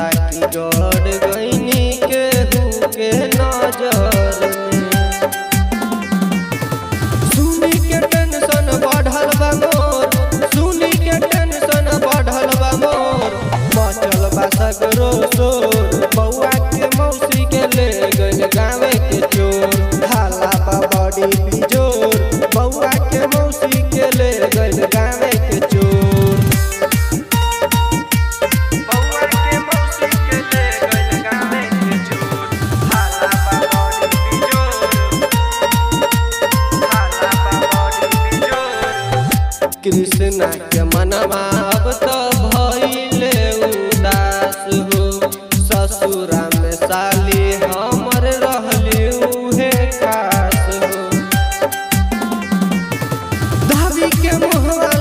लागता कि गड़ गईनी केहू के नजर में। सुनी के टेंशन बढ़ल बा मोर, सुनी के टेंशन बढ़ल बा मोर, मचल बा सगरो शोर। बउआ के मौसी के ले गइल गावे के चोर, हाला बा बड़ी बिजोर। बउआ के मौसी के ले गइल गावे के चोर। बउआ के मौसी के ले गइल गावे के चोर, हाला बा बड़ी बिजोर, हाला बा बड़ी बिजोर। कृष्णा के मनवा अब तो भइले उदास हो, ससुरा में साली हमर रहली उहे खास हो। धाबी के मुहवा